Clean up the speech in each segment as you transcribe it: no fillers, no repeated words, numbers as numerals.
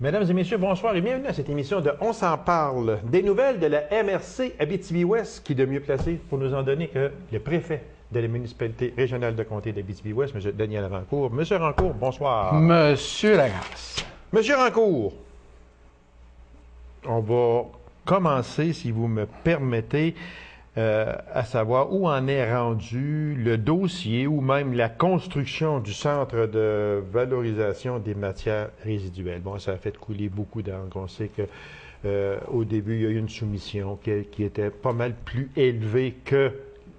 Mesdames et messieurs, bonsoir et bienvenue à cette émission de On s'en parle. Des nouvelles de la MRC Abitibi-Ouest, qui est de mieux placé pour nous en donner que le préfet de la municipalité régionale de comté d'Abitibi-Ouest, M. Daniel Rancourt. Monsieur Rancourt, bonsoir. Monsieur Lagasse. Monsieur Rancourt, on va commencer, si vous me permettez, à savoir où en est rendu le dossier ou même la construction du centre de valorisation des matières résiduelles. Bon, ça a fait couler beaucoup d'encre. On sait que au début, il y a eu une soumission qui était pas mal plus élevée que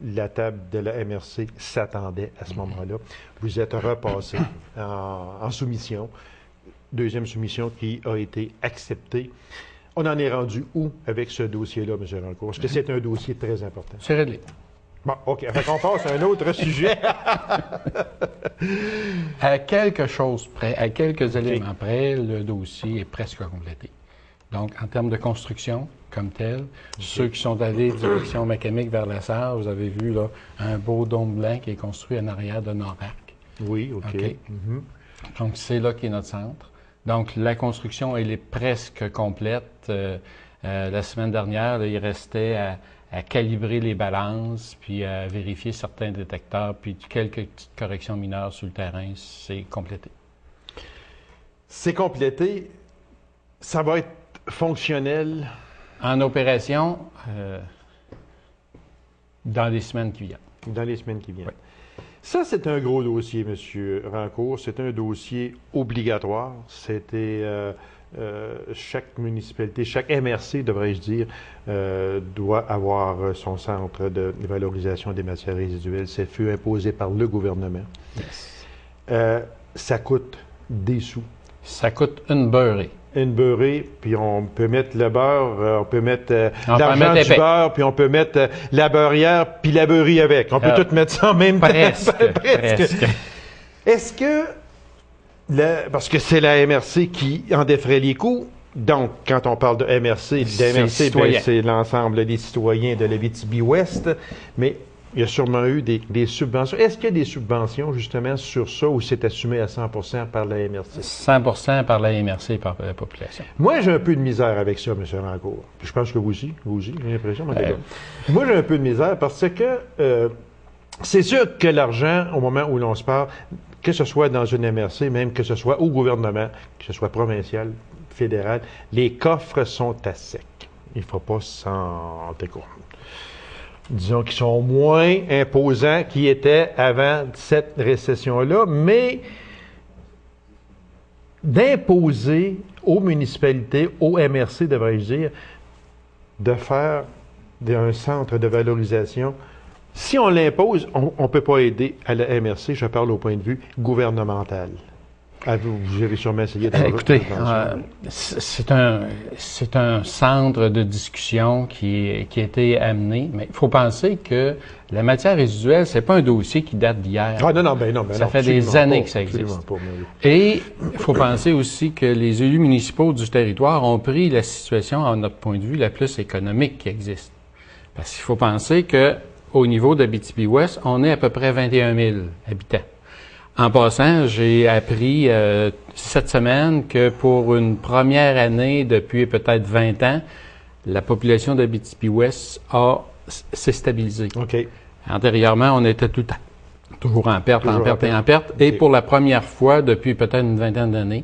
la table de la MRC s'attendait à ce moment-là. Vous êtes repassé en soumission. Deuxième soumission qui a été acceptée. On en est rendu où avec ce dossier-là, M. Rancourt? Est-ce que c'est un dossier très important? C'est réglé. Bon, OK. Fait qu'on passe à un autre sujet. À quelque chose près, à quelques éléments près, le dossier est presque complété. Donc, en termes de construction, comme tel, ceux qui sont allés direction mécanique vers la Sarre, vous avez vu là un beau dôme blanc qui est construit en arrière de Nord-Arc. Oui, OK. Donc, c'est là qu'est notre centre. Donc, la construction, elle est presque complète. La semaine dernière, là, il restait à calibrer les balances, puis à vérifier certains détecteurs, puis quelques petites corrections mineures sur le terrain. C'est complété. C'est complété. Ça va être fonctionnel? En opération, dans les semaines qui viennent. Dans les semaines qui viennent. Oui. Ça, c'est un gros dossier, M. Rancourt. C'est un dossier obligatoire. C'était chaque municipalité, chaque MRC, devrais-je dire, doit avoir son centre de valorisation des matières résiduelles. C'est fut imposé par le gouvernement. Yes. Ça coûte des sous. Ça coûte une beurrée. Une beurrée, puis on peut mettre le beurre, on peut mettre l'argent du beurre, puis on peut mettre la beurrière, puis la beurrie avec. On peut tout mettre ça en même temps. Presque. Est-ce que, parce que c'est la MRC qui en défrait les coûts, donc quand on parle de MRC, c'est l'ensemble des citoyens de l'Abitibi-Ouest, mais il y a sûrement eu des subventions. Est-ce qu'il y a des subventions, justement, sur ça, ou c'est assumé à 100% par la MRC? 100% par la MRC et par la population. Moi, j'ai un peu de misère avec ça, M. Rancourt. Puis je pense que vous aussi, j'ai l'impression. Moi, j'ai un peu de misère parce que c'est sûr que l'argent, au moment où l'on se parle, que ce soit dans une MRC, même que ce soit au gouvernement, que ce soit provincial, fédéral, les coffres sont à sec. Il ne faut pas s'en décourager. Disons qu'ils sont moins imposants qu'ils étaient avant cette récession-là, mais d'imposer aux municipalités, aux MRC, devrais-je dire, de faire un centre de valorisation. Si on l'impose, on ne peut pas aider à la MRC, je parle au point de vue gouvernemental. Vous avez sûrement essayé de... Écoutez, c'est un centre de discussion qui a été amené, mais il faut penser que la matière résiduelle, c'est pas un dossier qui date d'hier. Ah non, ça fait des années que ça existe. Et il faut penser aussi que les élus municipaux du territoire ont pris la situation, à notre point de vue, la plus économique qui existe. Parce qu'il faut penser que au niveau d'Abitibi-Ouest, on est à peu près 21 000 habitants. En passant, j'ai appris cette semaine que pour une première année depuis peut-être 20 ans, la population d'Abitibi-Ouest s'est stabilisée. OK. Antérieurement, on était tout le temps toujours en perte. Okay. Et pour la première fois depuis peut-être une vingtaine d'années,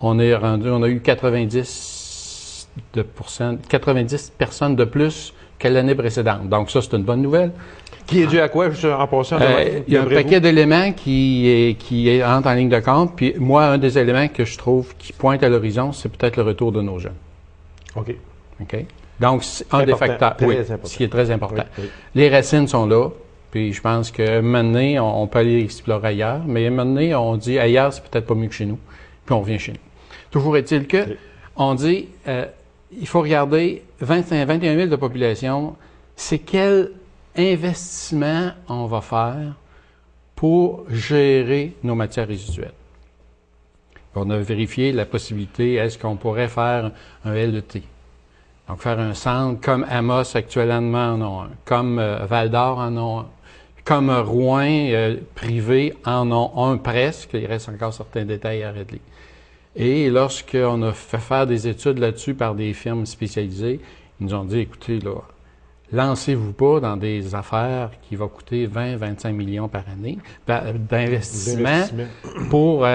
on a eu 90 personnes de plus que l'année précédente. Donc ça, c'est une bonne nouvelle. Qui est dû à quoi, en passant? Il y a un paquet d'éléments qui entrent en ligne de compte. Puis moi, un des éléments que je trouve qui pointe à l'horizon, c'est peut-être le retour de nos jeunes. OK. Donc, c'est un des facteurs. Oui, ce qui est très important. Oui. Les racines sont là. Puis je pense que maintenant, on peut aller explorer ailleurs. Mais maintenant, on dit ailleurs, c'est peut-être pas mieux que chez nous. Puis on revient chez nous. Toujours est-il que on dit, il faut regarder 21 000 de population, c'est quel investissement on va faire pour gérer nos matières résiduelles. On a vérifié la possibilité, est-ce qu'on pourrait faire un LET? Donc, faire un centre comme Amos actuellement en ont un, comme Val-d'Or en ont un, comme Rouen privé en ont un presque, il reste encore certains détails à régler. Et lorsqu'on a fait faire des études là-dessus par des firmes spécialisées, ils nous ont dit, écoutez, là, lancez-vous pas dans des affaires qui vont coûter 20-25 millions par année d'investissement pour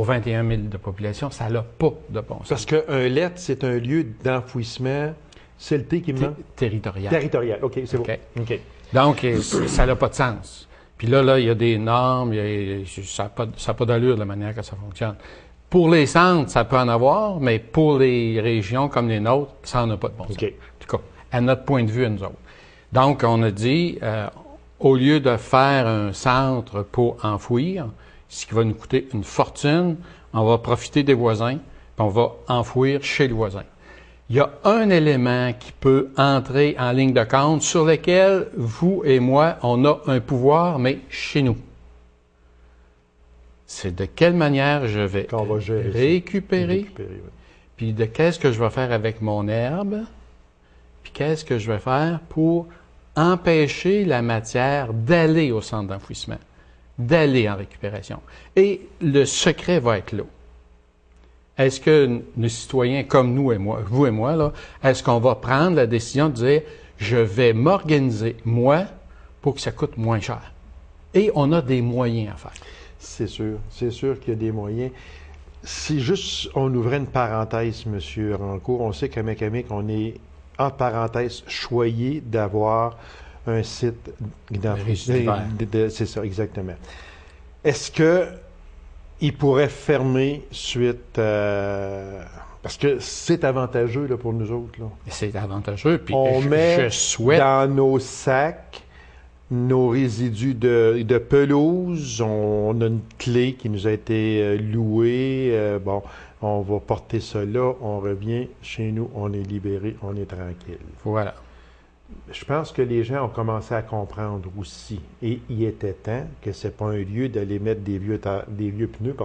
21 000 de population. Ça n'a pas de bon sens. Parce qu'un LET, c'est un lieu d'enfouissement, c'est le T qui me manque? Territorial. Territorial, OK, c'est bon. OK. Donc, ça n'a pas de sens. Puis là, il y a des normes, ça n'a pas d'allure de la manière que ça fonctionne. Pour les centres, ça peut en avoir, mais pour les régions comme les nôtres, ça n'en a pas de bon sens. Okay. En tout cas, à notre point de vue, à nous autres. Donc, on a dit, au lieu de faire un centre pour enfouir, ce qui va nous coûter une fortune, on va profiter des voisins, puis on va enfouir chez le voisin. Il y a un élément qui peut entrer en ligne de compte sur lequel vous et moi, on a un pouvoir, mais chez nous. C'est de quelle manière je vais récupérer, puis de qu'est-ce que je vais faire avec mon herbe, puis qu'est-ce que je vais faire pour empêcher la matière d'aller au centre d'enfouissement, d'aller en récupération. Et le secret va être là. Est-ce que nos citoyens comme nous et moi, vous et moi, là, est-ce qu'on va prendre la décision de dire je vais m'organiser, moi, pour que ça coûte moins cher? Et on a des moyens à faire. C'est sûr qu'il y a des moyens. Si juste on ouvrait une parenthèse, M. Rancourt, on sait qu'à Mécamic, on est, en parenthèse, choyé d'avoir un site d'enfouissement. C'est ça, exactement. Est-ce que il pourrait fermer suite parce que c'est avantageux là, pour nous autres. C'est avantageux, puis on met je souhaite dans nos sacs nos résidus de pelouse. On a une clé qui nous a été louée. Bon, on va porter ça là, on revient chez nous, on est libéré, on est tranquille. Voilà. Je pense que les gens ont commencé à comprendre aussi. Et il était temps que ce n'est pas un lieu d'aller mettre des vieux pneus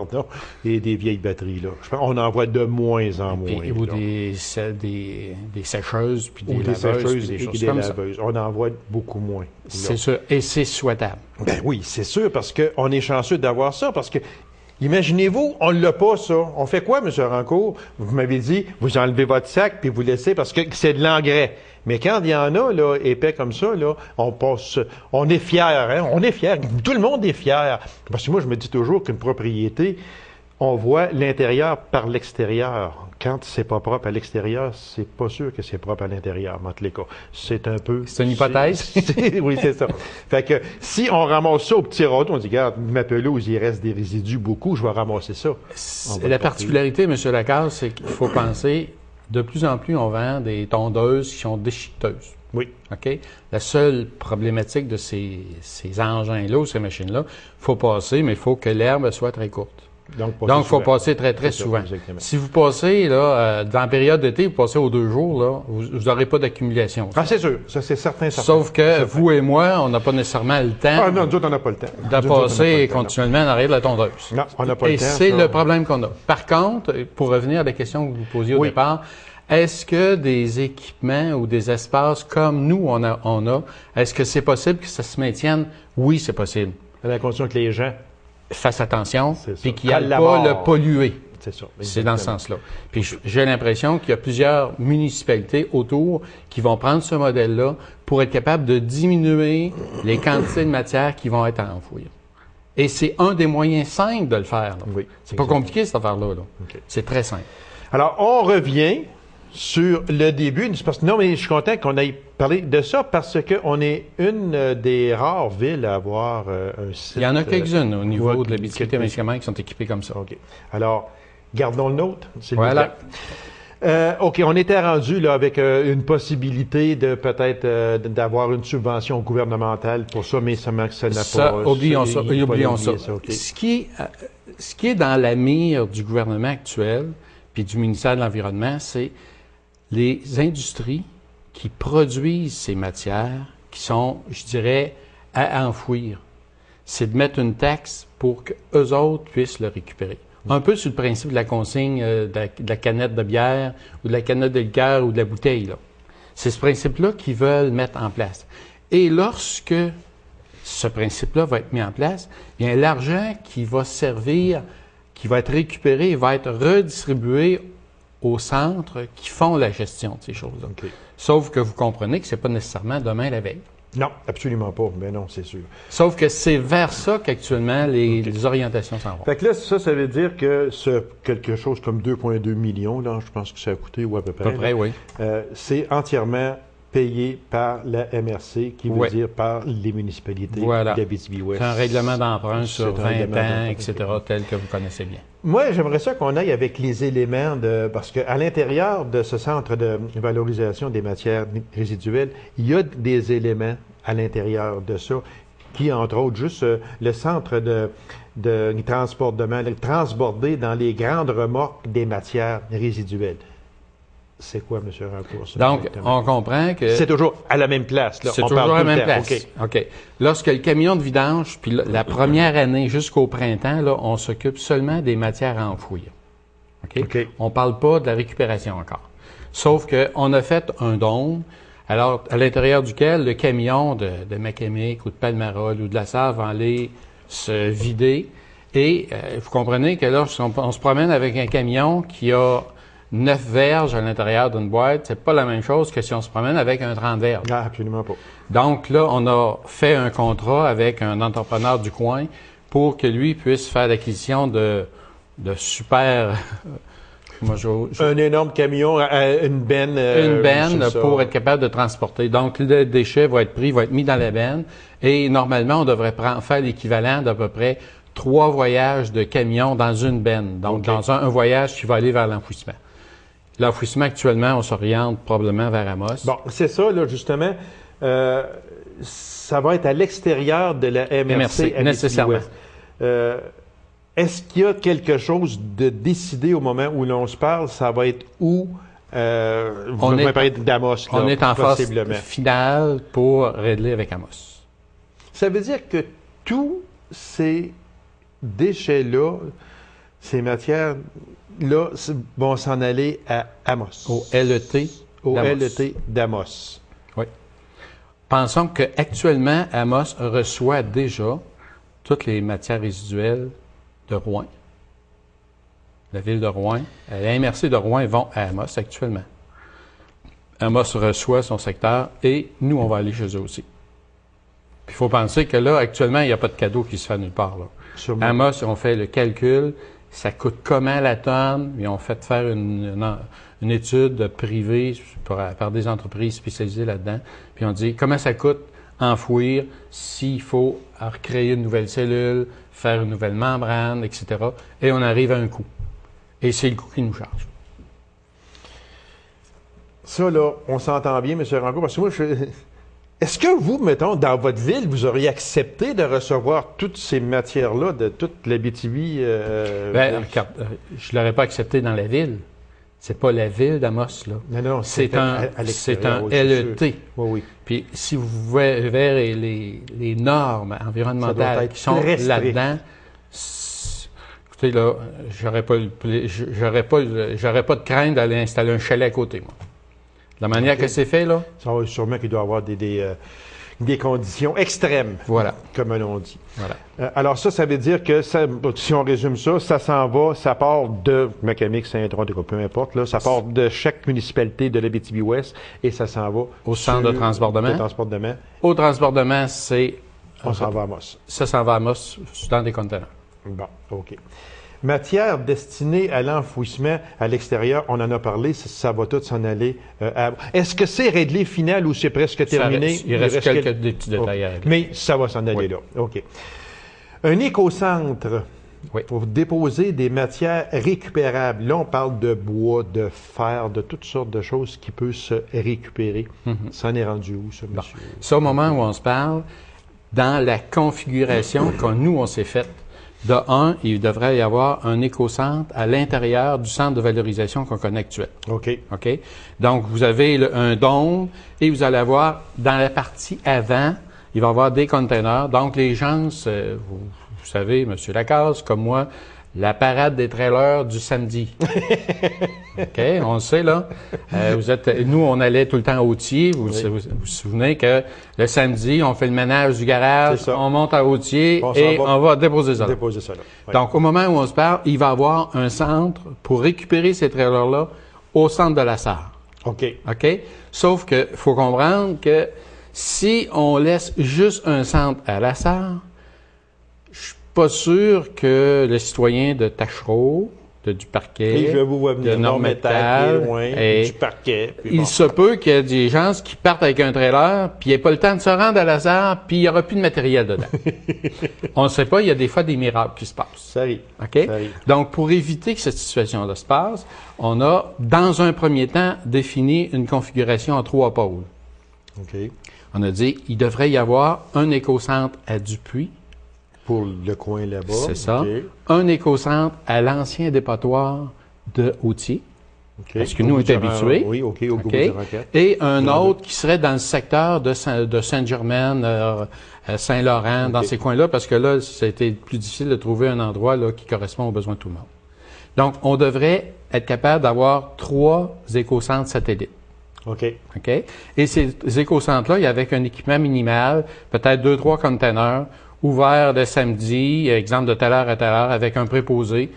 et des vieilles batteries. Là. Je pense qu'on en voit de moins en moins. Puis, ou des sécheuses, puis des laveuses, puis des choses comme ça. On en voit beaucoup moins. C'est sûr. Et c'est souhaitable. Ben oui, c'est sûr, parce qu'on est chanceux d'avoir ça, parce que imaginez-vous, on ne l'a pas, ça. On fait quoi, M. Rancourt? Vous m'avez dit, vous enlevez votre sac, puis vous laissez, parce que c'est de l'engrais. Mais quand il y en a, là, épais comme ça, là, on est fiers, hein? On est fiers. Tout le monde est fier. Parce que moi, je me dis toujours qu'une propriété, on voit l'intérieur par l'extérieur. Quand c'est pas propre à l'extérieur, c'est pas sûr que c'est propre à l'intérieur, dans tous les cas. C'est un peu... C'est une hypothèse? Oui, c'est ça. Fait que si on ramasse ça au petit râteau, on dit, regarde, ma pelouse, il reste des résidus beaucoup, je vais ramasser ça. La particularité, M. Lacasse, c'est qu'il faut penser, de plus en plus, on vend des tondeuses qui sont déchiqueteuses. Oui. OK? La seule problématique de ces engins-là ou ces machines-là, il faut passer, mais il faut que l'herbe soit très courte. Donc, il faut passer très, très souvent. Si vous passez, là, dans la période d'été, vous passez aux 2 jours, là, vous n'aurez pas d'accumulation. Ah, c'est sûr. Ça, c'est certain. Sauf que vous et moi, on n'a pas nécessairement le temps. Ah, non, nous autres, on n'a pas le temps. De passer continuellement en arrière de la tondeuse. Non, on n'a pas le temps. Et c'est le problème qu'on a. Par contre, pour revenir à la question que vous posiez au départ, est-ce que des équipements ou des espaces comme nous, on a, est-ce que c'est possible que ça se maintienne? Oui, c'est possible. À la condition que les gens fassent attention, puis qu'ils n'aillent pas le polluer. C'est ça. C'est dans ce sens-là. Puis j'ai l'impression qu'il y a plusieurs municipalités autour qui vont prendre ce modèle-là pour être capables de diminuer les quantités de matière qui vont être à enfouir. Et c'est un des moyens simples de le faire. Là. Oui, c'est pas compliqué, cette affaire-là. Là. Okay. C'est très simple. Alors, on revient sur le début. Non, mais je suis content qu'on ait parlé de ça parce qu'on est une des rares villes à avoir un site. Il y en a quelques-unes au niveau de l'habitabilité des médicaments qui sont équipés comme ça. OK. Alors, gardons le nôtre, s'il vous plaît. OK, on était rendu là avec une possibilité de peut-être d'avoir une subvention gouvernementale pour ça, mais ça n'a pas... Oublions ça. Okay. Ce qui est dans la mire du gouvernement actuel puis du ministère de l'Environnement, c'est les industries qui produisent ces matières qui sont, je dirais, à enfouir. C'est de mettre une taxe pour qu'eux autres puissent le récupérer. Un peu sur le principe de la consigne de la canette de bière ou de la canette de liqueur ou de la bouteille. Là. C'est ce principe-là qu'ils veulent mettre en place. Et lorsque ce principe-là va être mis en place, bien l'argent qui va servir, qui va être récupéré et va être redistribué aux centres qui font la gestion de ces choses-là. Okay. Sauf que vous comprenez que ce n'est pas nécessairement demain la veille. Non, absolument pas. Mais non, c'est sûr. Sauf que c'est vers ça qu'actuellement les orientations s'en vont. Fait que là, ça veut dire que quelque chose comme 2,2 millions, là, je pense que ça a coûté, ou à peu près. À peu près, oui. C'est entièrement payé par la MRC, qui veut dire par les municipalités d'Abitibi-Ouest. C'est un règlement d'emprunt sur 20 ans, etc., tel que vous connaissez bien. Moi, j'aimerais ça qu'on aille avec les éléments parce qu'à l'intérieur de ce centre de valorisation des matières résiduelles, il y a des éléments à l'intérieur de ça qui, entre autres, juste le centre de transportement, transborder dans les grandes remorques des matières résiduelles. C'est quoi, M. Rancourt? Donc, on comprend que... C'est toujours à la même place. C'est toujours à la même place. OK. Lorsque le camion de vidange, puis la première année jusqu'au printemps, là, on s'occupe seulement des matières à enfouir. OK? On ne parle pas de la récupération encore. Sauf qu'on a fait un dôme, alors à l'intérieur duquel le camion de Macamic ou de Palmarol ou de la Sarre va aller se vider. Et vous comprenez que lorsqu'on se promène avec un camion qui a 9 verges à l'intérieur d'une boîte, c'est pas la même chose que si on se promène avec un 30 verges. Ah, absolument pas. Donc là, on a fait un contrat avec un entrepreneur du coin pour que lui puisse faire l'acquisition de super... Un énorme camion, une benne. Une benne pour être capable de transporter. Donc, le déchet va être pris, va être mis dans la benne. Et normalement, on devrait faire l'équivalent d'à peu près 3 voyages de camion dans une benne. Donc, dans un voyage qui va aller vers l'enfouissement. L'enfouissement, actuellement, on s'oriente probablement vers Amos. Bon, c'est ça, là, justement. Ça va être à l'extérieur de la MRC nécessairement. Est-ce qu'il y a quelque chose de décidé au moment où l'on se parle? Ça va être où? Vous m'avez parlé d'Amos, là, on est en phase finale pour régler avec Amos. Ça veut dire que tous ces déchets-là, ces matières-là, vont s'en aller à Amos. Au LET. Au LET d'Amos. Oui. Pensons qu'actuellement, Amos reçoit déjà toutes les matières résiduelles de Rouyn. La ville de Rouyn, la MRC de Rouyn vont à Amos actuellement. Amos reçoit son secteur et nous, on va aller chez eux aussi. Puis il faut penser que là, actuellement, il n'y a pas de cadeau qui se fait nulle part. Là. Sûrement. Amos, on fait le calcul, ça coûte comment la tonne, ils ont fait faire une étude privée par des entreprises spécialisées là-dedans, puis on dit comment ça coûte enfouir s'il faut recréer une nouvelle cellule, faire une nouvelle membrane, etc. Et on arrive à un coût. Et c'est le coût qui nous charge. Ça, là, on s'entend bien, M. Rancourt, parce que moi, est-ce que vous, mettons, dans votre ville, vous auriez accepté de recevoir toutes ces matières-là de toute l'Abitibi? Je ne l'aurais pas accepté dans la ville. C'est pas la ville d'Amos, là. Non, c'est un LET. Oui, oui. Puis, si vous verrez les normes environnementales qui sont là-dedans, écoutez, là, j'aurais pas de crainte d'aller installer un chalet à côté, moi. De la manière que c'est fait, là. Ça va sûrement qu'il doit y avoir des conditions extrêmes, voilà, comme on dit. Voilà. Alors ça veut dire que, si on résume ça s'en va, ça part de Macamic, Saint-Tron, peu importe, là, ça part de chaque municipalité de l'Abitibi-Ouest et ça s'en va au centre de transbordement. Au transbordement, on s'en va à Amos. Ça s'en va à Amos dans des conteneurs. Bon, OK. Matière destinée à l'enfouissement à l'extérieur, on en a parlé, ça va tout s'en aller à... Est-ce que c'est réglé final ou c'est presque terminé? Il reste quelques petits détails à régler. Mais ça va s'en aller là. OK. Un écocentre pour déposer des matières récupérables. Là, on parle de bois, de fer, de toutes sortes de choses qui peuvent se récupérer. Ça en est rendu où, ça, monsieur? Ça, au moment où on se parle, dans la configuration on s'est faite, de un, il devrait y avoir un écocentre à l'intérieur du centre de valorisation qu'on connaît actuellement. OK. Donc, vous avez un dôme et vous allez avoir, dans la partie avant, il va y avoir des containers. Donc, les gens, vous savez, M. Lacasse, comme moi, La parade des trailers du samedi. OK, on le sait, là. Nous, on allait tout le temps à Autier. Vous vous souvenez que le samedi, on fait le ménage du garage, on monte à Autier et on va déposer ça là. Oui. Donc, au moment où on se parle, il va y avoir un centre pour récupérer ces trailers-là au centre de la Sarre. OK. OK? Sauf que faut comprendre que si on laisse juste un centre à la Sarre, je suis pas sûr que le citoyen de Tachereau, du Parquet, de Normétal, du Parquet. Il se peut qu'il y ait des gens qui partent avec un trailer, puis il n'y ait pas le temps de se rendre à la Sarre, puis il n'y aura plus de matériel dedans. On ne sait pas, il y a des fois des miracles qui se passent. Ça arrive. OK? Ça arrive. Donc, pour éviter que cette situation-là se passe, on a, dans un premier temps, défini une configuration en 3 pôles. OK. On a dit, il devrait y avoir un écocentre à Dupuis. Pour le coin là-bas. C'est ça. Okay. Un écocentre à l'ancien dépotoir de Autier. Okay. Parce que nous, on est habitués. Oui, OK, au okay. Et un autre qui serait dans le secteur de Sainte-Germaine, Saint-Laurent, dans ces coins-là, parce que là, ça a été plus difficile de trouver un endroit là, qui correspond aux besoins de tout le monde. Donc, on devrait être capable d'avoir 3 écocentres satellites. OK. OK? Et ces écocentres-là, il y avait un équipement minimal, peut-être 2-3 containers, ouverts le samedi, exemple de telle heure à telle heure, avec un préposé.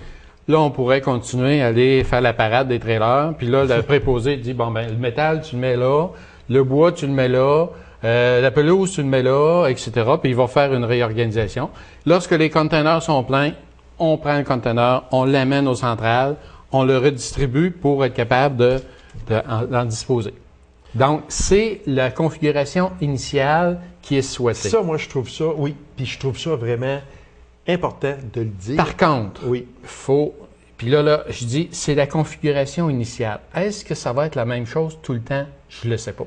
Là, on pourrait continuer à aller faire la parade des trailers. Puis là, le préposé dit, bon, ben le métal, tu le mets là, le bois, tu le mets là, la pelouse, tu le mets là, etc. Puis il va faire une réorganisation. Lorsque les containers sont pleins, on prend le container, on l'amène aux centrales, on le redistribue pour être capable d'en disposer. Donc, c'est la configuration initiale qui est souhaitée. Ça, moi, je trouve ça, oui, puis je trouve ça vraiment important de le dire. Par contre, oui, faut... Puis là, je dis, c'est la configuration initiale. Est-ce que ça va être la même chose tout le temps? Je ne le sais pas.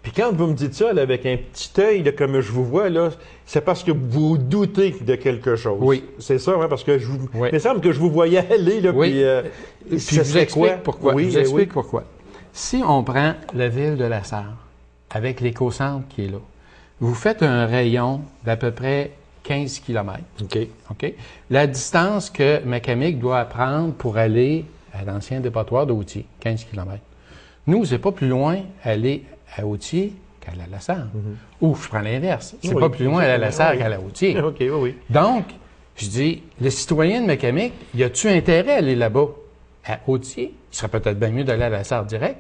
Puis quand vous me dites ça, là, avec un petit œil, là, comme je vous vois, là, c'est parce que vous doutez de quelque chose. Oui. C'est ça, hein, parce que il me semble que je vous voyais aller, là, oui. puis je vous explique pourquoi. Oui, je vous explique pourquoi. Si on prend la ville de la Sarre, avec l'écocentre qui est là, vous faites un rayon d'à peu près 15 km. OK. OK? La distance que Macamic doit prendre pour aller à l'ancien dépotoir d'Autier, 15 km. Nous, c'est pas plus loin aller à Autier qu'à la Sarre. Ou je prends l'inverse. C'est pas plus loin aller à la Sarre qu'à la Autier. OK, oui. Donc, je dis, le citoyen de Macamic, y a-tu intérêt à aller là-bas? À Autier, il serait peut-être bien mieux d'aller à la Sarre direct,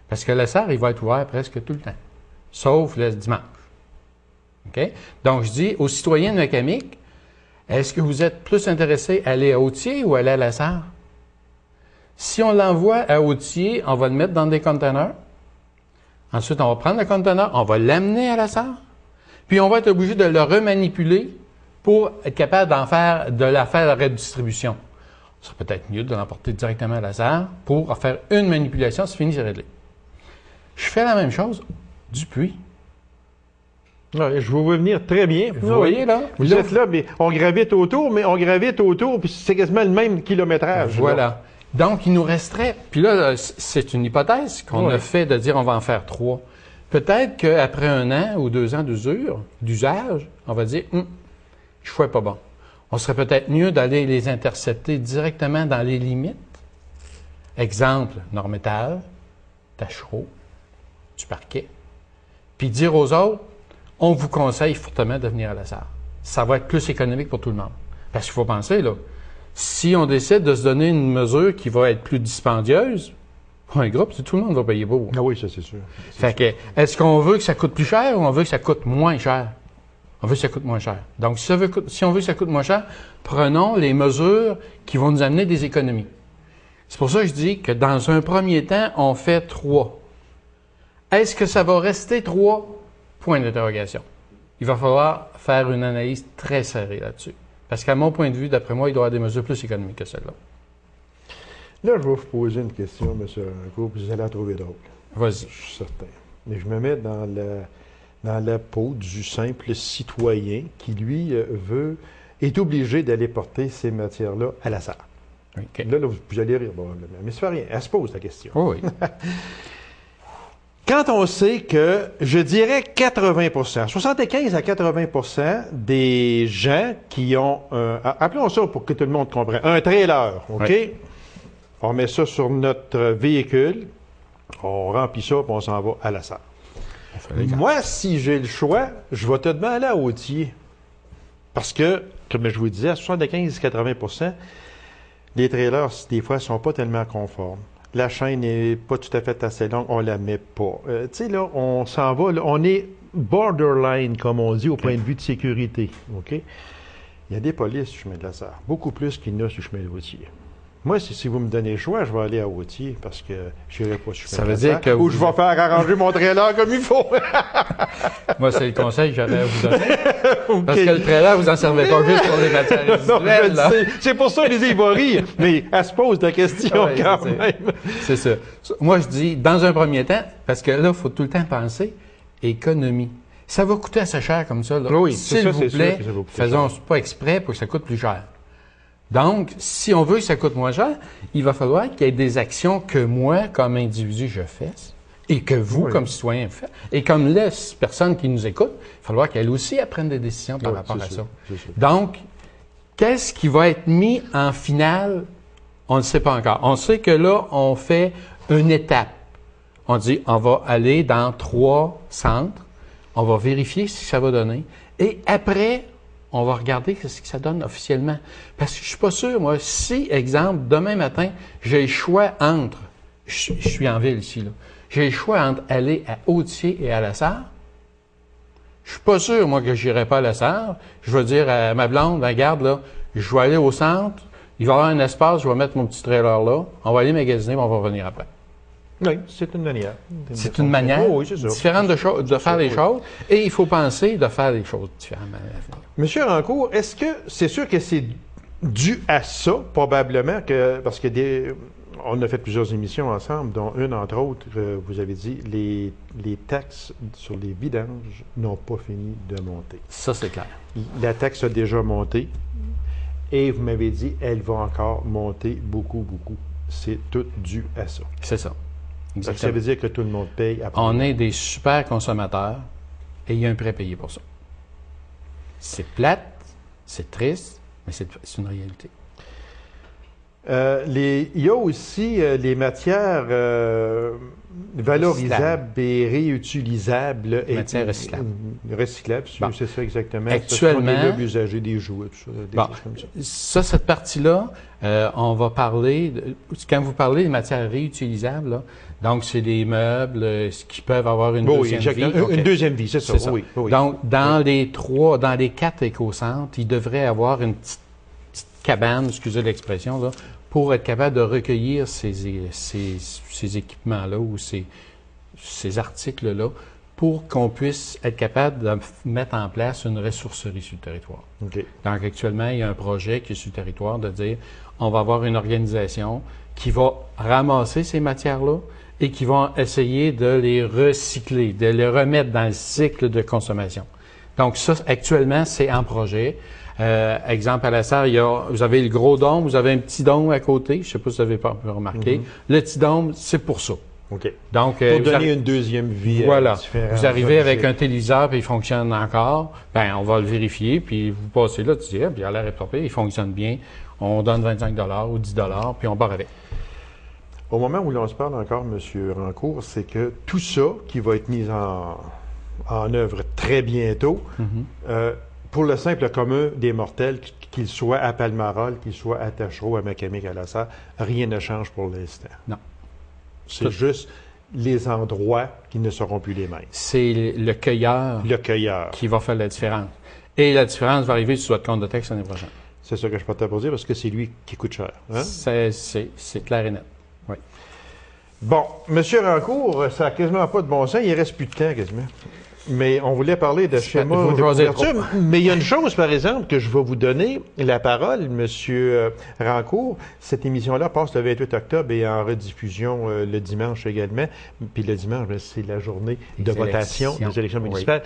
parce que la Sarre, il va être ouvert presque tout le temps, sauf le dimanche. OK? Donc, je dis aux citoyens de Macamic, est-ce que vous êtes plus intéressés à aller à Autier ou à aller à la Sarre? Si on l'envoie à Autier, on va le mettre dans des conteneurs. Ensuite, on va prendre le conteneur, on va l'amener à la Sarre, puis on va être obligé de le remanipuler pour être capable de la faire la redistribution. Ce serait peut-être mieux de l'emporter directement à la Sarre pour faire une manipulation, c'est fini, c'est réglé. Je fais la même chose du puits. Ouais, je vous vois venir très bien. Vous voyez, là? Vous êtes là, mais on gravite autour, puis c'est quasiment le même kilométrage. Voilà. Là. Donc, il nous resterait... Puis là, c'est une hypothèse qu'on a fait de dire on va en faire 3. Peut-être qu'après 1 an ou 2 ans d'usage, on va dire, je ne pas bon. On serait peut-être mieux d'aller les intercepter directement dans les limites. Exemple, Normétal, Tachereau, du Parquet. Puis dire aux autres, on vous conseille fortement de venir à la Sarre. Ça va être plus économique pour tout le monde. Parce qu'il faut penser, là, si on décide de se donner une mesure qui va être plus dispendieuse, pour un groupe, tout le monde va payer beau. Ah oui, ça c'est sûr. Fait que, est-ce qu'on veut que ça coûte plus cher ou on veut que ça coûte moins cher? On veut que ça coûte moins cher. Donc, si on veut que ça coûte moins cher, prenons les mesures qui vont nous amener des économies. C'est pour ça que je dis que dans un premier temps, on fait 3. Est-ce que ça va rester 3? Point d'interrogation. Il va falloir faire une analyse très serrée là-dessus. Parce qu'à mon point de vue, d'après moi, il doit y avoir des mesures plus économiques que celle-là. Là, je vais vous poser une question, M. Rancourt, puis vous allez la trouver drôle. Vas-y. Je suis certain. Mais je me mets dans la peau du simple citoyen qui, lui, est obligé d'aller porter ces matières-là à la Sarre. Okay. Là, vous allez rire, probablement. Mais ça fait rien. Elle se pose la question. Oh oui. Quand on sait que, je dirais 80 75 à 80 des gens qui ont, appelons ça pour que tout le monde comprenne, un trailer, OK? Oui. On met ça sur notre véhicule, on remplit ça, puis on s'en va à la salle. Moi, si j'ai le choix, je vais te demander à Autier. Parce que, comme je vous disais, à 75 à 80 les trailers, des fois, ne sont pas tellement conformes. La chaîne n'est pas tout à fait assez longue, on la met pas. Tu sais, là, on s'en va, là, on est borderline, comme on dit, au point de vue de sécurité. OK? Il y a des polices sur le chemin de la Sarre, beaucoup plus qu'il y en a sur le chemin de Autier. Moi, si vous me donnez le choix, je vais aller à Autier parce que je n'irai pas sur le chemin de la Sarre. Ça veut dire que ou je vais faire arranger mon trailer comme il faut. Moi, c'est le conseil que j'avais à vous donner. Okay. Parce que le trailer, vous n'en servez pas juste pour les matières résiduelles. Non, c'est pour ça que les va rire, mais elle se pose la question quand même. C'est ça. Moi, je dis, dans un premier temps, parce que là, il faut tout le temps penser économie. Ça va coûter assez cher comme ça. Là. Oui, s'il vous plaît, faisons pas exprès pour que ça coûte plus cher. Donc, si on veut que ça coûte moins cher, il va falloir qu'il y ait des actions que moi, comme individu, je fasse, et que vous, comme citoyen, faites, et comme les personnes qui nous écoutent, il va falloir qu'elles aussi prennent des décisions par rapport à ça. Donc, qu'est-ce qui va être mis en finale? On ne sait pas encore. On sait que là, on fait une étape. On dit, on va aller dans 3 centres, on va vérifier ce que ça va donner, et après, on va regarder ce que ça donne officiellement. Parce que je suis pas sûr, moi, si, exemple, demain matin, j'ai le choix entre, je suis en ville ici, là, j'ai le choix entre aller à Autier et à La Sarre, je suis pas sûr, moi, que j'irai pas à La Sarre. Je vais dire à ma blonde, ben, regarde, là, je vais aller au centre, il va y avoir un espace, je vais mettre mon petit trailer là, on va aller magasiner, on va revenir après. Oui, c'est une manière. C'est une manière différente de faire les choses, et il faut penser de faire les choses différemment. Monsieur Rancourt, est-ce que c'est sûr que c'est dû à ça, probablement, parce que on a fait plusieurs émissions ensemble, dont une, entre autres, vous avez dit, les taxes sur les vidanges n'ont pas fini de monter. Ça, c'est clair. La taxe a déjà monté, et vous m'avez dit, elle va encore monter beaucoup, beaucoup. C'est tout dû à ça. C'est ça. Exactement. Ça veut dire que tout le monde paye après. On est des super consommateurs et il y a un prix à payer pour ça. C'est plate, c'est triste, mais c'est une réalité. Il y a aussi les matières valorisables et réutilisables. Matières recyclables. Recyclables, bon. C'est ça exactement. Actuellement, des meubles usagés, des jouets, tout ça, des choses comme ça. Cette partie-là, on va parler, quand vous parlez des matières réutilisables, là, donc c'est des meubles qui peuvent avoir une deuxième vie. Une deuxième vie, c'est ça. Oui. Donc, dans les 4 écocentres, il devrait avoir une petite cabane, excusez l'expression, là, pour être capable de recueillir ces équipements-là ou ces articles-là pour qu'on puisse être capable de mettre en place une ressourcerie sur le territoire. Okay. Donc, actuellement, il y a un projet qui est sur le territoire de dire on va avoir une organisation qui va ramasser ces matières-là et qui va essayer de les recycler, de les remettre dans le cycle de consommation. Donc, ça, actuellement, c'est en projet. Exemple, à La Sarre, vous avez le gros dôme, vous avez un petit dôme à côté. Je ne sais pas si vous avez pas remarqué. Le petit dôme, c'est pour ça. OK. Donc, pour donner une deuxième vie. Voilà. Vous arrivez avec un téléviseur, puis il fonctionne encore. Ben, on va le vérifier, puis vous passez là, tu dis, puis il a l'air réparé, il fonctionne bien. On donne 25 $ ou 10 $, puis on part avec. Au moment où l'on se parle encore, M. Rancourt, c'est que tout ça qui va être mis en œuvre très bientôt, pour le simple commun des mortels, qu'il soit à Palmarol, qu'il soit à Tachereau, à Macamic, à La Sarre, rien ne change pour l'instant. Non. C'est juste les endroits qui ne seront plus les mêmes. C'est le cueilleur qui va faire la différence. Et la différence va arriver sur votre compte de texte l'année prochaine. C'est ça que je partais pour dire, parce que c'est lui qui coûte cher. Hein? C'est clair et net. Oui. Bon, M. Rancourt, ça n'a quasiment pas de bon sens. Il ne reste plus de temps, quasiment. Mais on voulait parler de schéma de couverture. Mais il y a une chose, par exemple, que je vais vous donner la parole, M. Rancourt. Cette émission-là passe le 28 octobre et en rediffusion le dimanche également. Puis le dimanche, c'est la journée de votation des élections municipales.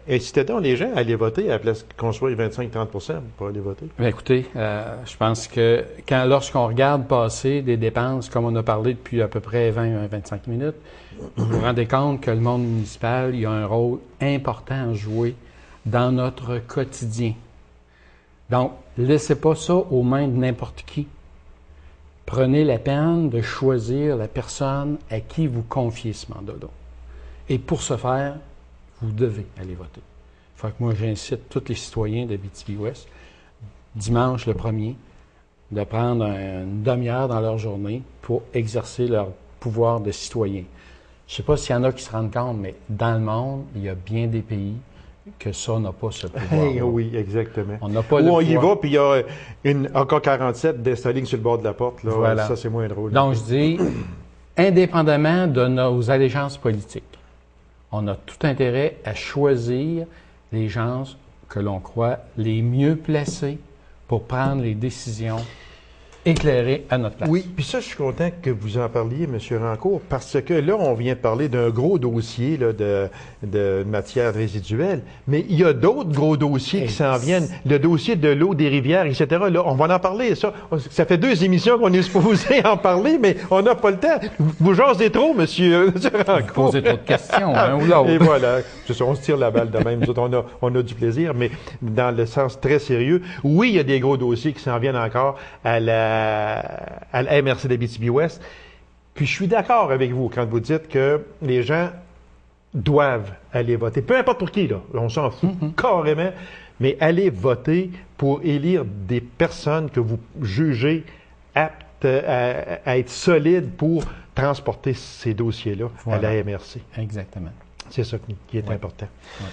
Incitez donc les gens à aller voter à la place qu'on soit 25-30 pour aller voter. Bien, écoutez, je pense que lorsqu'on regarde passer des dépenses, comme on a parlé depuis à peu près 20-25 minutes, vous vous rendez compte que le monde municipal, il a un rôle important à jouer dans notre quotidien. Donc, laissez pas ça aux mains de n'importe qui. Prenez la peine de choisir la personne à qui vous confiez ce mandat-là. Et pour ce faire, vous devez aller voter. Fait que moi, j'incite tous les citoyens d'Abitibi-Ouest, dimanche le 1er, de prendre une demi-heure dans leur journée pour exercer leur pouvoir de citoyen. Je ne sais pas s'il y en a qui se rendent compte, mais dans le monde, il y a bien des pays que ça n'a pas ce pouvoir. Oui, exactement. On n'a pas Où on y va, puis il y a une AK-47 d'installer sur le bord de la porte. Là. Voilà. Ça, c'est moins drôle. Donc, je dis, indépendamment de nos allégeances politiques, on a tout intérêt à choisir les gens que l'on croit les mieux placés pour prendre les décisions éclairées à notre place. Oui, puis ça, je suis content que vous en parliez, M. Rancourt, parce que là, on vient de parler d'un gros dossier là, de matières résiduelles, mais il y a d'autres gros dossiers qui s'en viennent. Le dossier de l'eau des rivières, etc. Là, on va en parler. Ça fait 2 émissions qu'on est supposé en parler, mais on n'a pas le temps. Vous jasez trop, M. Rancourt. Vous posez trop de questions, un ou l'autre. Et voilà. On se tire la balle de même. Nous autres, on a du plaisir, mais dans le sens très sérieux, oui, il y a des gros dossiers qui s'en viennent encore à la MRC d'Abitibi-Ouest. Puis je suis d'accord avec vous quand vous dites que les gens doivent aller voter. Peu importe pour qui, là. On s'en fout carrément. Mais allez voter pour élire des personnes que vous jugez aptes à être solides pour transporter ces dossiers-là à la MRC. Exactement. C'est ça qui est important. Ouais.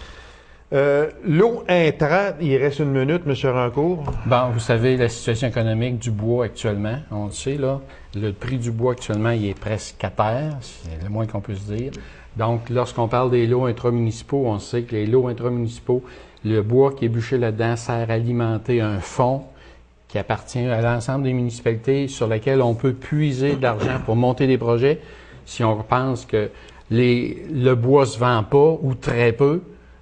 L'eau intrant, il reste 1 minute, M. Rancourt. Bon, vous savez, la situation économique du bois actuellement, on le sait, là, le prix du bois actuellement, il est presque à terre, c'est le moins qu'on puisse dire. Donc, lorsqu'on parle des lots intramunicipaux, on sait que les lots intramunicipaux, le bois qui est bûché là-dedans sert à alimenter un fonds qui appartient à l'ensemble des municipalités sur lequel on peut puiser de l'argent pour monter des projets. Si on pense que le bois se vend pas ou très peu,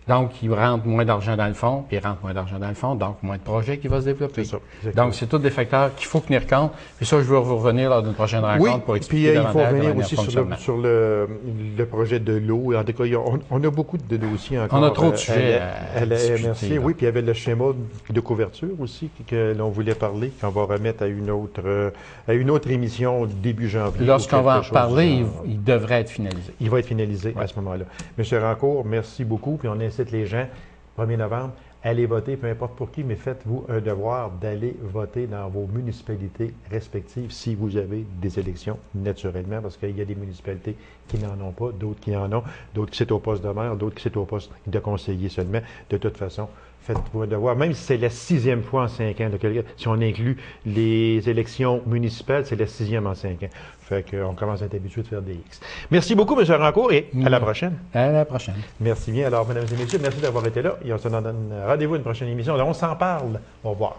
donc, il rentre moins d'argent dans le fond, puis il rentre moins d'argent dans le fond, donc moins de projets qui vont se développer. C'est ça, donc, c'est tous des facteurs qu'il faut tenir compte. Et ça, je veux revenir lors d'une prochaine rencontre pour expliquer davantage. Oui, puis il faut revenir aussi sur le projet de l'eau. En tout cas, on a beaucoup de dossiers encore. On a trop de sujets à la MRC. Oui, puis il y avait le schéma de couverture aussi que l'on voulait parler, qu'on va remettre à une autre émission début janvier. Lorsqu'on va en reparler, il devrait être finalisé. Il va être finalisé à ce moment-là. Monsieur Rancourt, merci beaucoup. Puis on incite les gens, 1er novembre, allez voter, peu importe pour qui, mais faites-vous un devoir d'aller voter dans vos municipalités respectives si vous avez des élections, naturellement, parce qu'il y a des municipalités qui n'en ont pas, d'autres qui en ont, d'autres qui c'est au poste de maire, d'autres qui c'est au poste de conseiller seulement. De toute façon, faites-vous un devoir, même si c'est la 6e fois en 5 ans, si on inclut les élections municipales, c'est la 6e en 5 ans. Fait qu'on commence à être habitué de faire des X. Merci beaucoup, M. Rancourt, et à la prochaine. À la prochaine. Merci bien. Alors, mesdames et messieurs, merci d'avoir été là. Et on se donne rendez-vous à une prochaine émission. Alors, on s'en parle. Au revoir.